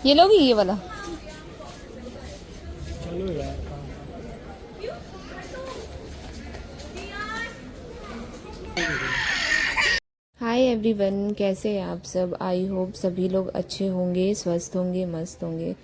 ये लोगी ये वाला। चलो यार। हाय एवरीवन, कैसे हैं आप सब। आई होप सभी लोग अच्छे होंगे, स्वस्थ होंगे, मस्त होंगे।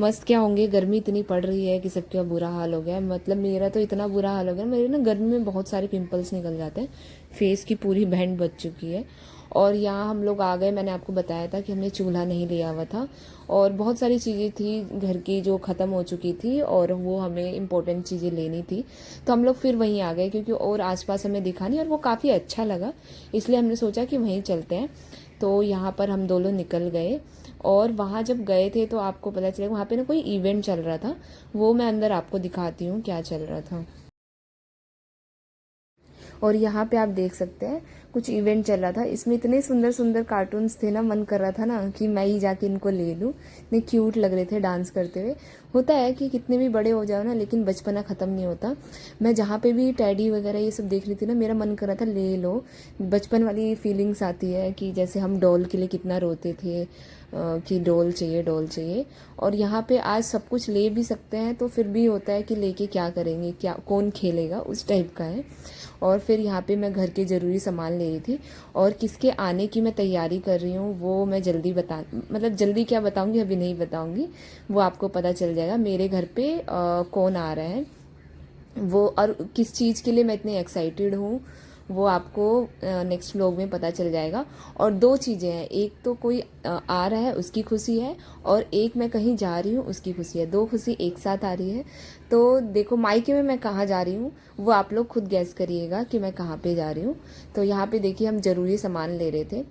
मस्त क्या होंगे, गर्मी इतनी पड़ रही है कि सबका बुरा हाल हो गया है। मतलब मेरा तो इतना बुरा हाल हो गया, मेरे ना गर्मी में बहुत सारे पिंपल्स निकल जाते हैं, फेस की पूरी बैंड बच चुकी है। और यहाँ हम लोग आ गए, मैंने आपको बताया था कि हमने चूल्हा नहीं लिया हुआ था और बहुत सारी चीज़ें थी घर की जो ख़त्म हो चुकी थी और वो हमें इम्पोर्टेंट चीज़ें लेनी थी। तो हम लोग फिर वहीं आ गए क्योंकि और आसपास हमें दिखा नहीं और वो काफ़ी अच्छा लगा, इसलिए हमने सोचा कि वहीं चलते हैं। तो यहाँ पर हम 2 लोग निकल गए और वहाँ जब गए थे तो आपको पता चलेगा वहाँ पे ना कोई इवेंट चल रहा था। वो मैं अंदर आपको दिखाती हूँ क्या चल रहा था। और यहाँ पे आप देख सकते हैं कुछ इवेंट चल रहा था, इसमें इतने सुंदर सुंदर कार्टून्स थे ना, मन कर रहा था ना कि मैं ही जाके इनको ले लूँ। इतने क्यूट लग रहे थे डांस करते हुए। होता है कि कितने भी बड़े हो जाओ ना, लेकिन बचपना ख़त्म नहीं होता। मैं जहाँ पे भी टैडी वगैरह ये सब देख रही थी ना, मेरा मन कर रहा था ले लो। बचपन वाली फीलिंग्स आती है कि जैसे हम डॉल के लिए कितना रोते थे कि डॉल चाहिए डॉल चाहिए। और यहाँ पे आज सब कुछ ले भी सकते हैं तो फिर भी होता है कि लेके क्या करेंगे, क्या कौन खेलेगा, उस टाइप का है। और फिर यहाँ पे मैं घर के ज़रूरी सामान ले रही थी और किसके आने की मैं तैयारी कर रही हूँ वो मैं जल्दी मतलब जल्दी क्या बताऊँगी, अभी नहीं बताऊँगी, वो आपको पता चल जाएगा मेरे घर पे कौन आ रहा है वो और किस चीज़ के लिए मैं इतनी एक्साइटेड हूँ, वो आपको नेक्स्ट व्लॉग में पता चल जाएगा। और 2 चीज़ें हैं, एक तो कोई आ रहा है उसकी खुशी है और एक मैं कहीं जा रही हूँ उसकी खुशी है। 2 खुशी एक साथ आ रही है। तो देखो मायके में मैं कहाँ जा रही हूँ वो आप लोग खुद गैस करिएगा कि मैं कहाँ पे जा रही हूँ। तो यहाँ पे देखिए हम ज़रूरी सामान ले रहे थे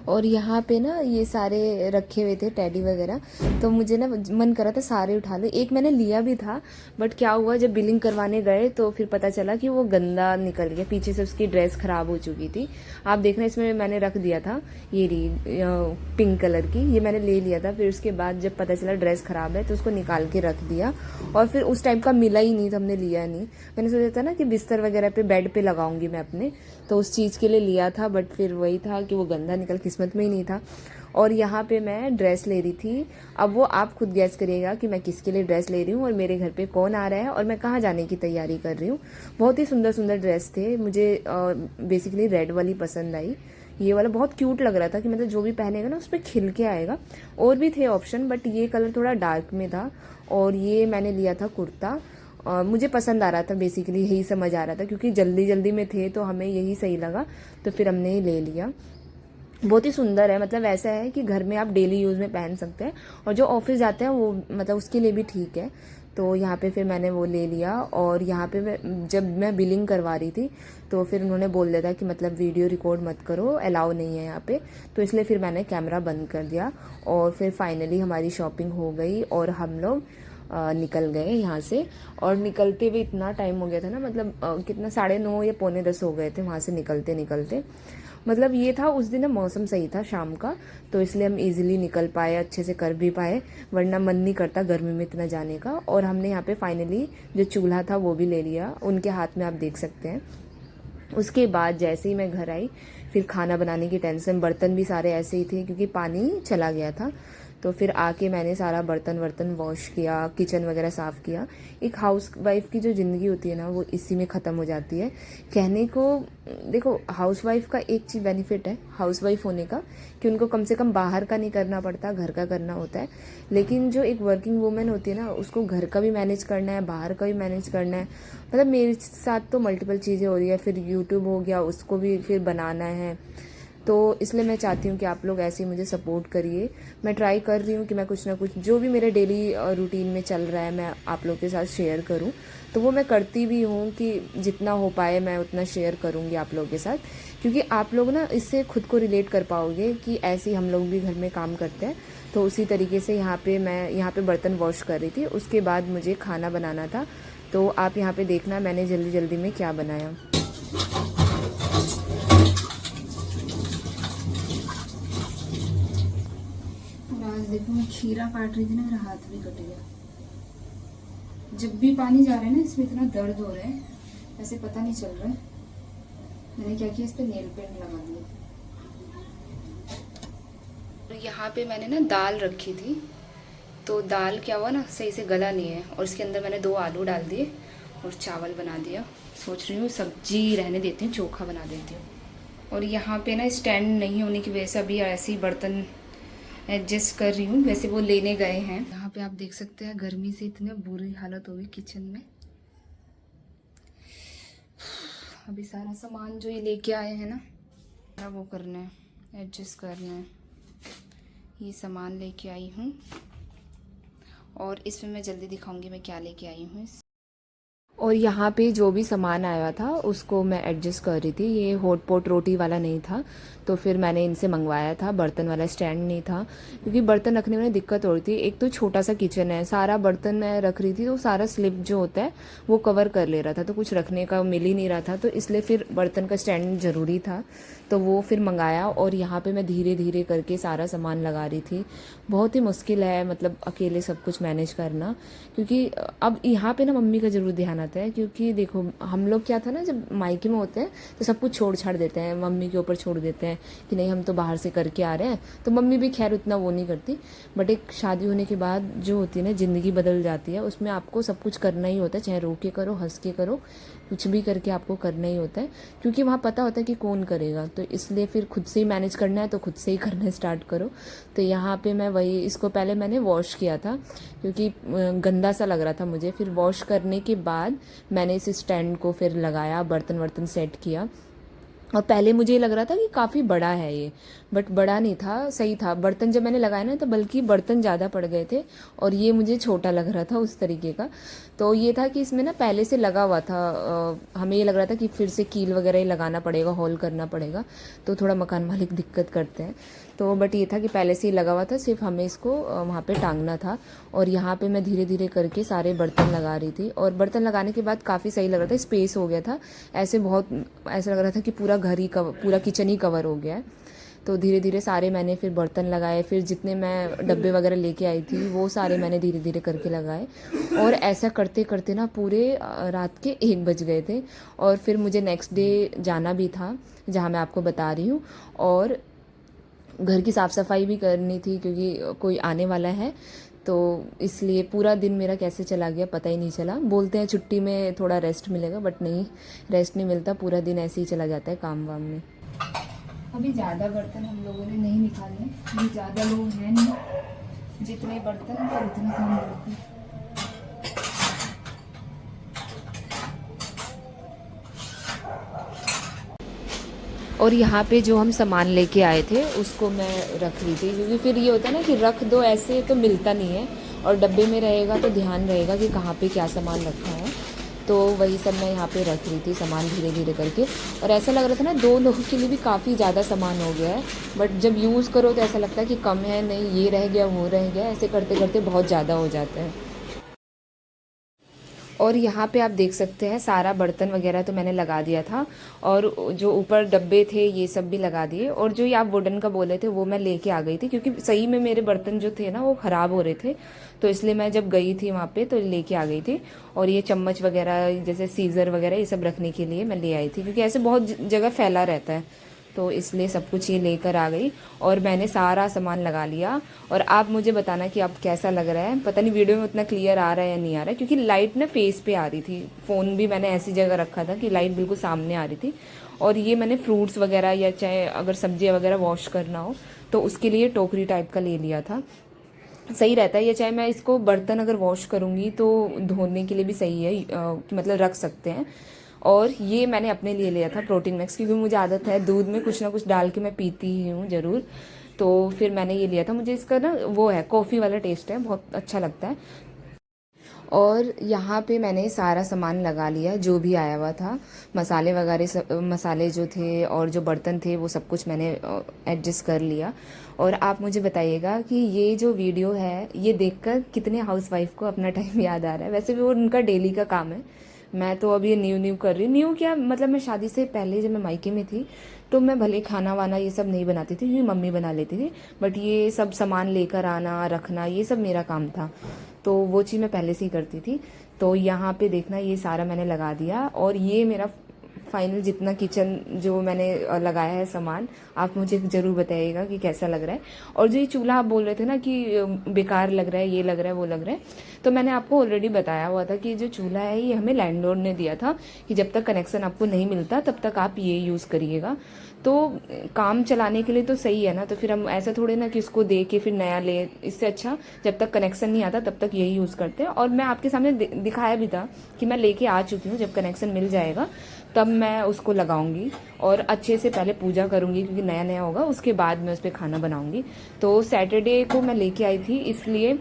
और यहाँ पे ना ये सारे रखे हुए थे टैडी वगैरह। तो मुझे ना मन करा था सारे उठा लो, एक मैंने लिया भी था। बट क्या हुआ जब बिलिंग करवाने गए तो फिर पता चला कि वो गंदा निकल गया, पीछे से उसकी ड्रेस खराब हो चुकी थी। आप देखना इसमें मैंने रख दिया था ये पिंक कलर की, ये मैंने ले लिया था। फिर उसके बाद जब पता चला ड्रेस खराब है तो उसको निकाल के रख दिया और फिर उस टाइप का मिला ही नहीं तो हमने लिया नहीं। मैंने सोचा था ना कि बिस्तर वगैरह पे बेड पे लगाऊंगी मैं अपने, तो उस चीज़ के लिए लिया था। बट फिर वही था कि वो गंदा निकल, किस्मत में ही नहीं था। और यहाँ पे मैं ड्रेस ले रही थी। अब वो आप खुद गैस करिएगा कि मैं किसके लिए ड्रेस ले रही हूँ और मेरे घर पे कौन आ रहा है और मैं कहाँ जाने की तैयारी कर रही हूँ। बहुत ही सुंदर सुंदर ड्रेस थे, मुझे बेसिकली रेड वाली पसंद आई। ये वाला बहुत क्यूट लग रहा था कि मतलब जो भी पहनेगा ना उस पर खिल के आएगा। और भी थे ऑप्शन बट ये कलर थोड़ा डार्क में था। और ये मैंने लिया था कुर्ता, मुझे पसंद आ रहा था, बेसिकली यही समझ आ रहा था क्योंकि जल्दी जल्दी में थे तो हमें यही सही लगा तो फिर हमने ही ले लिया। बहुत ही सुंदर है, मतलब ऐसा है कि घर में आप डेली यूज़ में पहन सकते हैं और जो ऑफिस जाते हैं वो मतलब उसके लिए भी ठीक है। तो यहाँ पे फिर मैंने वो ले लिया। और यहाँ पे जब मैं बिलिंग करवा रही थी तो फिर उन्होंने बोल दिया था कि मतलब वीडियो रिकॉर्ड मत करो, अलाउ नहीं है यहाँ पे। तो इसलिए फिर मैंने कैमरा बंद कर दिया और फिर फाइनली हमारी शॉपिंग हो गई और हम लोग निकल गए यहाँ से। और निकलते हुए इतना टाइम हो गया था ना, मतलब कितना 9:30 या 9:45 हो गए थे वहाँ से निकलते निकलते। मतलब ये था उस दिन ना मौसम सही था शाम का, तो इसलिए हम इजीली निकल पाए, अच्छे से कर भी पाए, वरना मन नहीं करता गर्मी में इतना जाने का। और हमने यहाँ पे फाइनली जो चूल्हा था वो भी ले लिया, उनके हाथ में आप देख सकते हैं। उसके बाद जैसे ही मैं घर आई फिर खाना बनाने की टेंशन, बर्तन भी सारे ऐसे ही थे क्योंकि पानी चला गया था। तो फिर आके मैंने सारा बर्तन वर्तन वॉश किया, किचन वगैरह साफ़ किया। एक हाउस वाइफ की जो ज़िंदगी होती है ना वो इसी में ख़त्म हो जाती है कहने को। देखो हाउस वाइफ का एक चीज़ बेनिफिट है हाउस वाइफ होने का कि उनको कम से कम बाहर का नहीं करना पड़ता, घर का करना होता है। लेकिन जो एक वर्किंग वूमेन होती है ना उसको घर का भी मैनेज करना है, बाहर का भी मैनेज करना है। मतलब मेरे साथ तो मल्टीपल चीज़ें हो रही है, फिर यूट्यूब हो गया उसको भी फिर बनाना है। तो इसलिए मैं चाहती हूँ कि आप लोग ऐसे ही मुझे सपोर्ट करिए। मैं ट्राई कर रही हूँ कि मैं कुछ ना कुछ जो भी मेरे डेली रूटीन में चल रहा है मैं आप लोग के साथ शेयर करूँ। तो वो मैं करती भी हूँ कि जितना हो पाए मैं उतना शेयर करूँगी आप लोगों के साथ, क्योंकि आप लोग ना इससे खुद को रिलेट कर पाओगे कि ऐसे ही हम लोग भी घर में काम करते हैं। तो उसी तरीके से यहाँ पे बर्तन वॉश कर रही थी, उसके बाद मुझे खाना बनाना था। तो आप यहाँ पे देखना मैंने जल्दी जल्दी में क्या बनाया। आज देखो मैं खीरा काट रही थी ना, मेरा हाथ भी कट गया। जब भी पानी जा रहा है ना इसमें इतना दर्द हो रहा है, ऐसे पता नहीं चल रहा है। मैंने क्या किया, इस पे नेल पेंट लगा दिया। तो यहाँ पे मैंने ना दाल रखी थी, तो दाल क्या हुआ ना, सही से गला नहीं है, और इसके अंदर मैंने 2 आलू डाल दिए और चावल बना दिया। सोच रही हूँ सब्जी रहने देती हूँ, चोखा बना देती हूँ। और यहाँ पे ना स्टैंड नहीं होने की वजह से अभी ऐसे ही बर्तन एडजस्ट कर रही हूँ। वैसे वो लेने गए हैं। यहाँ पे आप देख सकते हैं गर्मी से इतनी बुरी हालत हो गई किचन में। अभी सारा सामान जो ये लेके आए हैं ना, वो करना है, एडजस्ट करना है। ये सामान लेके आई हूँ और इसमें मैं जल्दी दिखाऊंगी मैं क्या लेके आई हूँ। और यहाँ पे जो भी सामान आया था उसको मैं एडजस्ट कर रही थी। ये हॉट पॉट रोटी वाला नहीं था, तो फिर मैंने इनसे मंगवाया था। बर्तन वाला स्टैंड नहीं था, क्योंकि बर्तन रखने में दिक्कत हो रही थी। एक तो छोटा सा किचन है, सारा बर्तन मैं रख रही थी तो सारा स्लिप जो होता है वो कवर कर ले रहा था, तो कुछ रखने का मिल ही नहीं रहा था। तो इसलिए फिर बर्तन का स्टैंड ज़रूरी था, तो वो फिर मंगाया। और यहाँ पे मैं धीरे धीरे करके सारा सामान लगा रही थी। बहुत ही मुश्किल है मतलब अकेले सब कुछ मैनेज करना, क्योंकि अब यहाँ पे ना मम्मी का ज़रूर ध्यान आता है। क्योंकि देखो हम लोग क्या था ना, जब मायके में होते हैं तो सब कुछ छोड़ छाड़ देते हैं, मम्मी के ऊपर छोड़ देते हैं कि नहीं हम तो बाहर से करके आ रहे हैं। तो मम्मी भी खैर उतना वो नहीं करती, बट एक शादी होने के बाद जो होती है ना, ज़िंदगी बदल जाती है। उसमें आपको सब कुछ करना ही होता है, चाहे रो के करो, हंस के करो, कुछ भी करके आपको करना ही होता है, क्योंकि वहाँ पता होता है कि कौन करेगा। तो इसलिए फिर खुद से ही मैनेज करना है तो खुद से ही करना स्टार्ट करो। तो यहाँ पे मैं वही, इसको पहले मैंने वॉश किया था क्योंकि गंदा सा लग रहा था मुझे। फिर वॉश करने के बाद मैंने इस स्टैंड को फिर लगाया, बर्तन वर्तन सेट किया। और पहले मुझे ये लग रहा था कि काफ़ी बड़ा है ये, बट बड़ा नहीं था, सही था। बर्तन जब मैंने लगाया ना तो बल्कि बर्तन ज़्यादा पड़ गए थे और ये मुझे छोटा लग रहा था उस तरीके का। तो ये था कि इसमें ना पहले से लगा हुआ था, हमें ये लग रहा था कि फिर से कील वगैरह ही लगाना पड़ेगा, होल करना पड़ेगा, तो थोड़ा मकान मालिक दिक्कत करते हैं। तो बट ये था कि पहले से ही लगा हुआ था, सिर्फ हमें इसको वहाँ पे टांगना था। और यहाँ पे मैं धीरे धीरे करके सारे बर्तन लगा रही थी, और बर्तन लगाने के बाद काफ़ी सही लग रहा था, स्पेस हो गया था। ऐसे बहुत ऐसा लग रहा था कि पूरा घर ही कवर, पूरा किचन ही कवर हो गया है। तो धीरे धीरे सारे मैंने फिर बर्तन लगाए, फिर जितने मैं डब्बे वगैरह लेके आई थी वो सारे मैंने धीरे धीरे करके लगाए। और ऐसा करते करते ना पूरे रात के 1 बज गए थे। और फिर मुझे नेक्स्ट डे जाना भी था, जहाँ मैं आपको बता रही हूँ। और घर की साफ़ सफाई भी करनी थी क्योंकि कोई आने वाला है। तो इसलिए पूरा दिन मेरा कैसे चला गया पता ही नहीं चला। बोलते हैं छुट्टी में थोड़ा रेस्ट मिलेगा, बट नहीं, रेस्ट नहीं मिलता, पूरा दिन ऐसे ही चला जाता है काम वाम में। अभी ज़्यादा बर्तन हम लोगों ने नहीं निकाले, अभी ज़्यादा लोग हैं नहीं, जितने बर्तन पर उतना काम करते हैं। और यहाँ पे जो हम सामान लेके आए थे उसको मैं रख रही थी, क्योंकि फिर ये होता है ना कि रख दो ऐसे तो मिलता नहीं है, और डब्बे में रहेगा तो ध्यान रहेगा कि कहाँ पे क्या सामान रखा है। तो वही सब मैं यहाँ पे रख रही थी सामान धीरे धीरे करके। और ऐसा लग रहा था ना 2 लोगों के लिए भी काफ़ी ज़्यादा सामान हो गया है, बट जब यूज़ करो तो ऐसा लगता है कि कम है, नहीं ये रह गया वो रह गया, ऐसे करते करते बहुत ज़्यादा हो जाता है। और यहाँ पे आप देख सकते हैं सारा बर्तन वगैरह तो मैंने लगा दिया था, और जो ऊपर डब्बे थे ये सब भी लगा दिए। और जो ये आप वुडन का बोले थे वो मैं लेके आ गई थी, क्योंकि सही में मेरे बर्तन जो थे ना वो ख़राब हो रहे थे, तो इसलिए मैं जब गई थी वहाँ पे तो लेके आ गई थी। और ये चम्मच वगैरह जैसे सीज़र वगैरह ये सब रखने के लिए मैं ले आई थी, क्योंकि ऐसे बहुत जगह फैला रहता है, तो इसलिए सब कुछ ये लेकर आ गई। और मैंने सारा सामान लगा लिया। और आप मुझे बताना कि आप कैसा लग रहा है। पता नहीं वीडियो में उतना क्लियर आ रहा है या नहीं आ रहा है, क्योंकि लाइट ना फेस पे आ रही थी। फ़ोन भी मैंने ऐसी जगह रखा था कि लाइट बिल्कुल सामने आ रही थी। और ये मैंने फ्रूट्स वगैरह या चाहे अगर सब्जियाँ वगैरह वॉश करना हो तो उसके लिए टोकरी टाइप का ले लिया था, सही रहता है ये। चाहे मैं इसको बर्तन अगर वॉश करूँगी तो धोने के लिए भी सही है, मतलब रख सकते हैं। और ये मैंने अपने लिए लिया था प्रोटीन मिक्स, क्योंकि मुझे आदत है दूध में कुछ ना कुछ डाल के मैं पीती ही हूँ ज़रूर। तो फिर मैंने ये लिया था, मुझे इसका ना वो है कॉफ़ी वाला टेस्ट है, बहुत अच्छा लगता है। और यहाँ पे मैंने सारा सामान लगा लिया जो भी आया हुआ था, मसाले वगैरह मसाले जो थे और जो बर्तन थे वो सब कुछ मैंने एडजस्ट कर लिया। और आप मुझे बताइएगा कि ये जो वीडियो है ये देखकर कितने हाउसवाइफ को अपना टाइम याद आ रहा है। वैसे भी वो उनका डेली का काम है, मैं तो अभी न्यू न्यू कर रही हूँ। न्यू क्या मतलब, मैं शादी से पहले जब मैं मायके में थी तो मैं भले खाना वाना ये सब नहीं बनाती थी क्योंकि मम्मी बना लेती थी, बट ये सब सामान लेकर आना रखना ये सब मेरा काम था, तो वो चीज़ मैं पहले से ही करती थी। तो यहाँ पे देखना ये सारा मैंने लगा दिया। और ये मेरा फाइनल जितना किचन जो मैंने लगाया है सामान, आप मुझे ज़रूर बताइएगा कि कैसा लग रहा है। और जो ये चूल्हा आप बोल रहे थे ना कि बेकार लग रहा है, ये लग रहा है, वो लग रहा है, तो मैंने आपको ऑलरेडी बताया हुआ था कि जो चूल्हा है ये हमें लैंडलॉर्ड ने दिया था कि जब तक कनेक्शन आपको नहीं मिलता तब तक आप ये यूज़ करिएगा। तो काम चलाने के लिए तो सही है ना, तो फिर हम ऐसा थोड़े ना कि इसको दे के फिर नया ले, इससे अच्छा जब तक कनेक्शन नहीं आता तब तक यही यूज़ करते हैं। और मैं आपके सामने दिखाया भी था कि मैं लेके आ चुकी हूँ, जब कनेक्शन मिल जाएगा तब मैं उसको लगाऊंगी और अच्छे से पहले पूजा करूंगी क्योंकि नया नया होगा, उसके बाद मैं उस पर खाना बनाऊंगी। तो सैटरडे को मैं लेके आई थी, इसलिए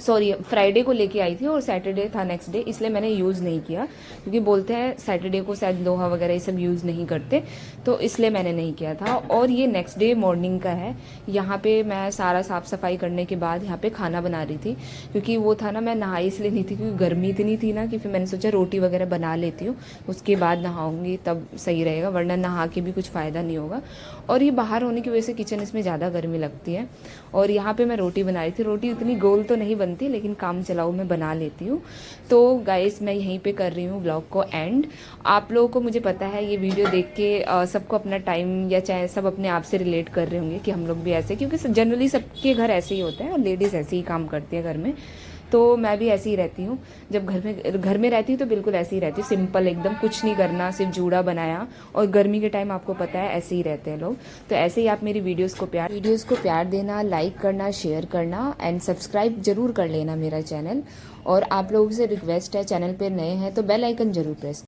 सॉरी फ्राइडे को लेके आई थी और सैटरडे था नेक्स्ट डे, इसलिए मैंने यूज़ नहीं किया क्योंकि बोलते हैं सैटरडे को शायद लोहा वगैरह ये सब यूज़ नहीं करते, तो इसलिए मैंने नहीं किया था। और ये नेक्स्ट डे मॉर्निंग का है। यहाँ पे मैं सारा साफ़ सफाई करने के बाद यहाँ पे खाना बना रही थी क्योंकि वो था ना, मैं नहाई इसलिए नहीं थी क्योंकि गर्मी इतनी थी ना कि फिर मैंने सोचा रोटी वगैरह बना लेती हूँ, उसके बाद नहाऊंगी तब सही रहेगा, वरना नहा के भी कुछ फ़ायदा नहीं होगा। और ये बाहर होने की वजह से किचन इसमें ज़्यादा गर्मी लगती है। और यहाँ पे मैं रोटी बना रही थी, रोटी उतनी गोल तो नहीं बनती लेकिन काम चलाऊ मैं बना लेती हूँ। तो गाइस मैं यहीं पे कर रही हूँ ब्लॉग को एंड। आप लोगों को मुझे पता है ये वीडियो देख के सबको अपना टाइम, या चाहे सब अपने आप से रिलेट कर रहे होंगे कि हम लोग भी ऐसे, क्योंकि जनरली सबके घर ऐसे ही होता है और लेडीज़ ऐसे ही काम करती है घर में। तो मैं भी ऐसे ही रहती हूँ, जब घर में रहती हूँ तो बिल्कुल ऐसे ही रहती हूँ, सिंपल एकदम, कुछ नहीं करना, सिर्फ जूड़ा बनाया। और गर्मी के टाइम आपको पता है ऐसे ही रहते हैं लोग। तो ऐसे ही आप मेरी वीडियोस को प्यार देना, लाइक करना, शेयर करना एंड सब्सक्राइब जरूर कर लेना मेरा चैनल। और आप लोगों से रिक्वेस्ट है, चैनल पे नए हैं तो बेल आइकन जरूर प्रेस